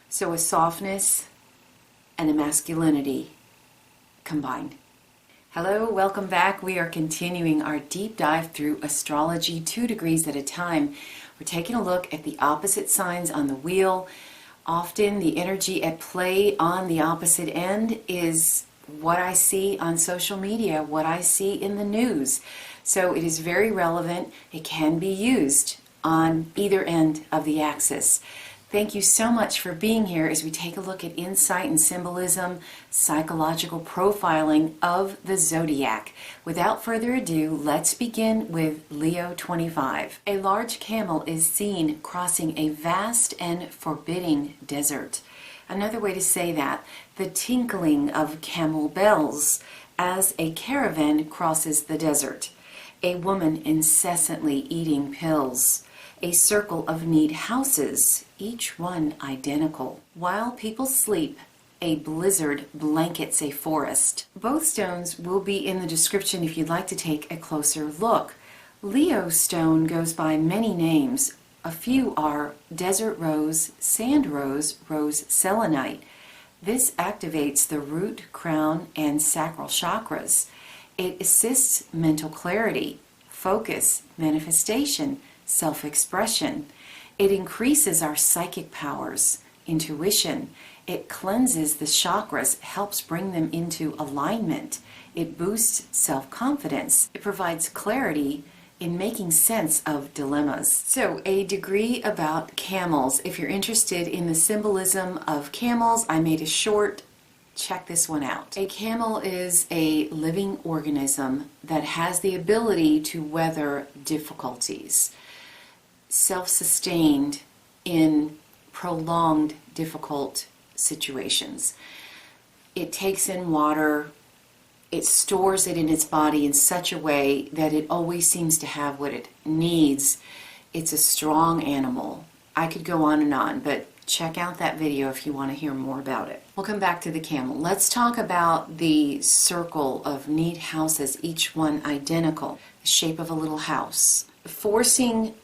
So a softness and a masculinity combined. Hello, welcome back. We are continuing our deep dive through astrology 2 degrees at a time. We're taking a look at the opposite signs on the wheel. Often the energy at play on the opposite end is what I see on social media, what I see in the news. So it is very relevant. It can be used on either end of the axis. Thank you so much for being here as we take a look at insight and symbolism, psychological profiling of the zodiac. Without further ado, let's begin with Leo 25. A large camel is seen crossing a vast and forbidding desert. Another way to say that, the tinkling of camel bells as a caravan crosses the desert. A woman incessantly eating pills. A circle of neat houses, each one identical. While people sleep, a blizzard blankets a forest. Both stones will be in the description if you'd like to take a closer look. Leo stone goes by many names. A few are desert rose, sand rose, rose selenite. This activates the root, crown, and sacral chakras. It assists mental clarity, focus, manifestation, self-expression. It increases our psychic powers, intuition. It cleanses the chakras, helps bring them into alignment. It boosts self-confidence. It provides clarity in making sense of dilemmas. So, a degree about camels. If you're interested in the symbolism of camels, I made a short. Check this one out. A camel is a living organism that has the ability to weather difficulties. Self-sustained in prolonged, difficult situations. It takes in water, it stores it in its body in such a way that it always seems to have what it needs. It's a strong animal. I could go on, but check out that video if you want to hear more about it. We'll come back to the camel. Let's talk about the circle of neat houses, each one identical, the shape of a little house. Forcing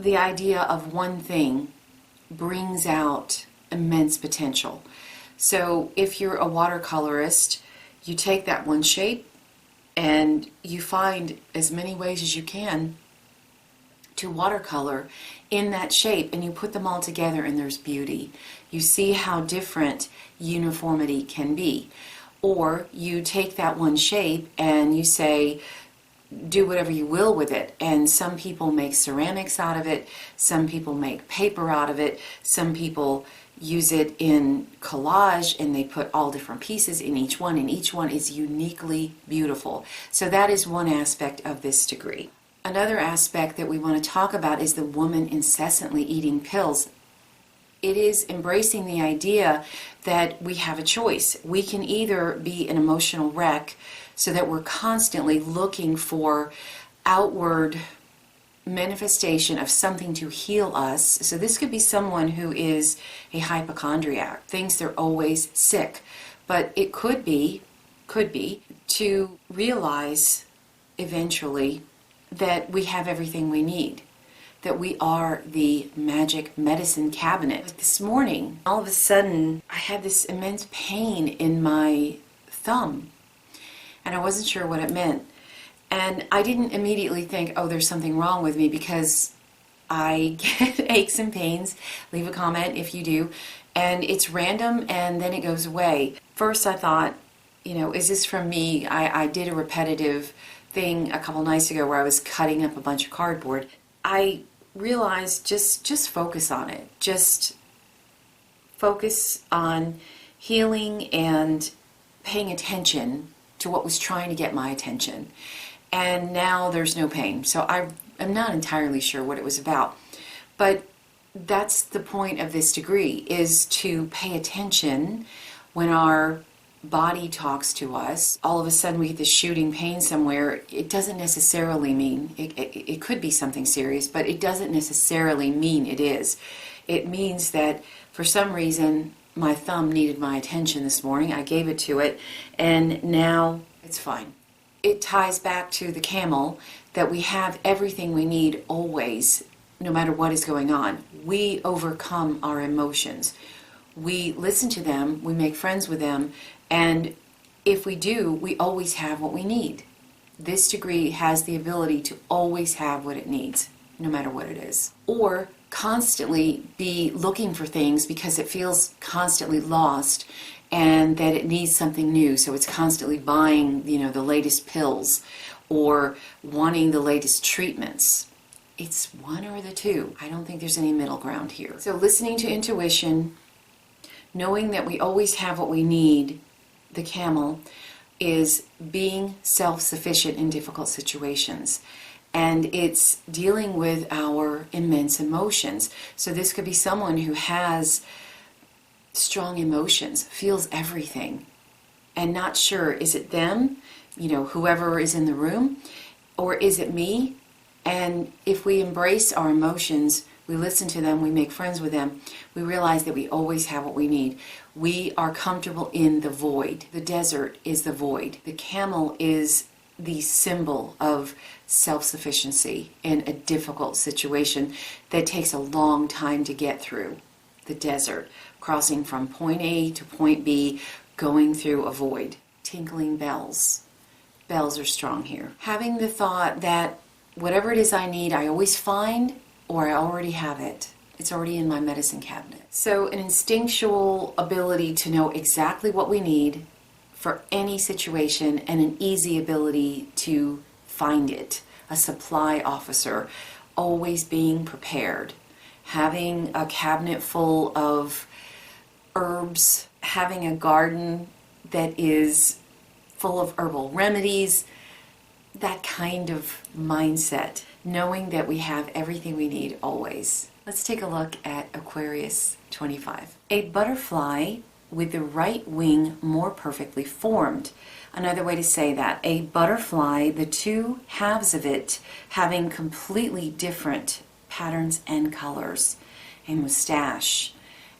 the idea of one thing brings out immense potential. So if you're a watercolorist, you take that one shape and you find as many ways as you can to watercolor in that shape, and you put them all together and there's beauty. You see how different uniformity can be. Or you take that one shape and you say, do whatever you will with it. And some people make ceramics out of it, some people make paper out of it, some people use it in collage and they put all different pieces in each one, and each one is uniquely beautiful. So that is one aspect of this degree. Another aspect that we want to talk about is the woman incessantly eating pills. It is embracing the idea that we have a choice. We can either be an emotional wreck so that we're constantly looking for outward manifestation of something to heal us. So this could be someone who is a hypochondriac, thinks they're always sick. But it could be to realize eventually that we have everything we need, that we are the magic medicine cabinet. Like this morning, all of a sudden, I had this immense pain in my thumb, and I wasn't sure what it meant. And I didn't immediately think, oh, there's something wrong with me, because I get aches and pains. Leave a comment if you do. And it's random, and then it goes away. First I thought, is this from me? I did a repetitive thing a couple nights ago where I was cutting up a bunch of cardboard. I realized just focus on it. Just focus on healing and paying attention to what was trying to get my attention. And now there's no pain. So I'm not entirely sure what it was about. But that's the point of this degree, is to pay attention when our body talks to us. All of a sudden we get this shooting pain somewhere. It doesn't necessarily mean, it could be something serious, but it doesn't necessarily mean it is. It means that for some reason my thumb needed my attention this morning. I gave it to it, and now it's fine. It ties back to the camel, that we have everything we need always no matter what is going on. We overcome our emotions. We listen to them, we make friends with them, and if we do, we always have what we need. This degree has the ability to always have what it needs, no matter what it is. Or constantly be looking for things because it feels constantly lost and that it needs something new. So it's constantly buying, the latest pills or wanting the latest treatments. It's one or the two. I don't think there's any middle ground here. So listening to intuition, knowing that we always have what we need, the camel, is being self-sufficient in difficult situations. And it's dealing with our immense emotions. So this could be someone who has strong emotions, feels everything, and not sure, is it them, whoever is in the room, or is it me? And if we embrace our emotions, we listen to them, we make friends with them, we realize that we always have what we need. We are comfortable in the void. The desert is the void. The camel is the symbol of self-sufficiency in a difficult situation that takes a long time to get through. The desert, crossing from point A to point B, going through a void. Tinkling bells. Bells are strong here. Having the thought that whatever it is I need, I always find, or I already have it. It's already in my medicine cabinet. So an instinctual ability to know exactly what we need for any situation and an easy ability to find it. A supply officer, always being prepared. Having a cabinet full of herbs, having a garden that is full of herbal remedies, that kind of mindset, knowing that we have everything we need always. Let's take a look at Aquarius 25. A butterfly with the right wing more perfectly formed. Another way to say that, a butterfly, the two halves of it having completely different patterns and colors. A mustache.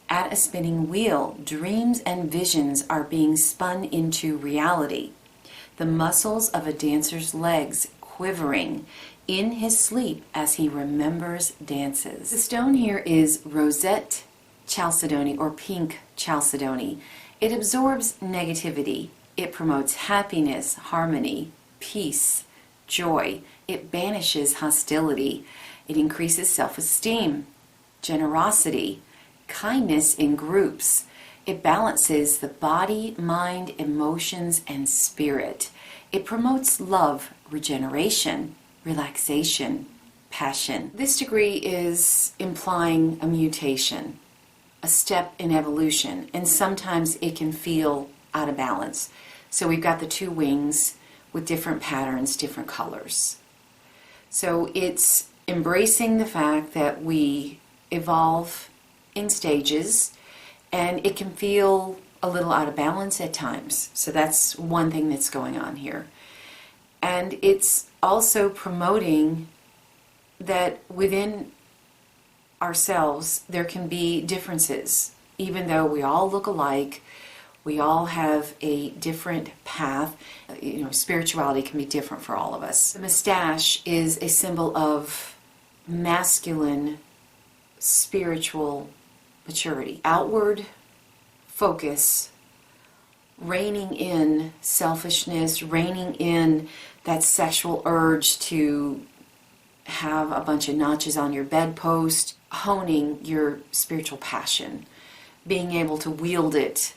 At a spinning wheel, dreams and visions are being spun into reality. The muscles of a dancer's legs quivering in his sleep as he remembers dances. The stone here is Rosette Chalcedony or pink chalcedony. It absorbs negativity. It promotes happiness, harmony, peace, joy. It banishes hostility. It increases self-esteem, generosity, kindness in groups. It balances the body, mind, emotions, and spirit. It promotes love, regeneration, relaxation, passion. This degree is implying a mutation, a step in evolution, and sometimes it can feel out of balance. So we've got the two wings with different patterns, different colors. So it's embracing the fact that we evolve in stages, and it can feel a little out of balance at times. So that's one thing that's going on here. And it's also promoting that within ourselves there can be differences. Even though we all look alike, we all have a different path. Spirituality can be different for all of us. The mustache is a symbol of masculine spiritual maturity, outward focus, reining in selfishness, reining in that sexual urge to have a bunch of notches on your bedpost, honing your spiritual passion, being able to wield it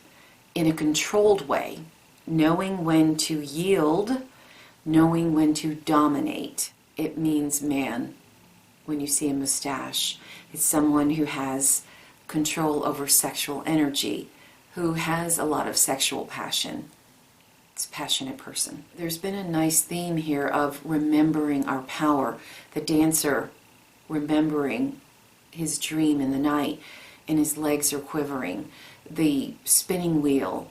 in a controlled way, knowing when to yield, knowing when to dominate. It means man. When you see a mustache, it's someone who has control over sexual energy, who has a lot of sexual passion. It's a passionate person. There's been a nice theme here of remembering our power. The dancer remembering his dream in the night, and his legs are quivering. The spinning wheel,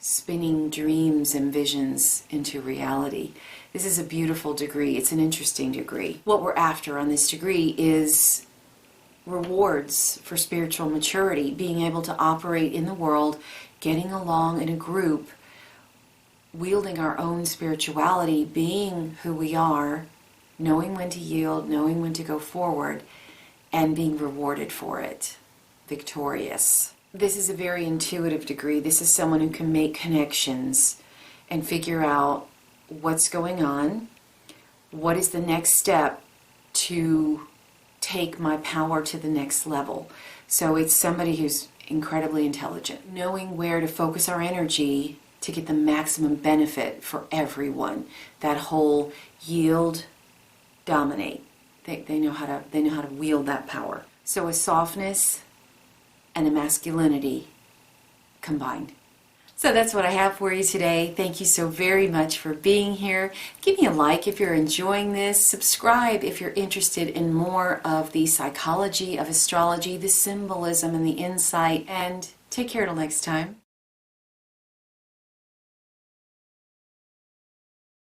spinning dreams and visions into reality. This is a beautiful degree. It's an interesting degree. What we're after on this degree is rewards for spiritual maturity, being able to operate in the world, getting along in a group, wielding our own spirituality, being who we are, knowing when to yield, knowing when to go forward, and being rewarded for it. Victorious. This is a very intuitive degree. This is someone who can make connections and figure out what's going on, what is the next step to take my power to the next level. So it's somebody who's incredibly intelligent, knowing where to focus our energy to get the maximum benefit for everyone. That whole yield, dominate. They know how to wield that power. So a softness and a masculinity combined. So that's what I have for you today. Thank you so very much for being here. Give me a like if you're enjoying this. Subscribe if you're interested in more of the psychology of astrology, the symbolism and the insight. And take care till next time.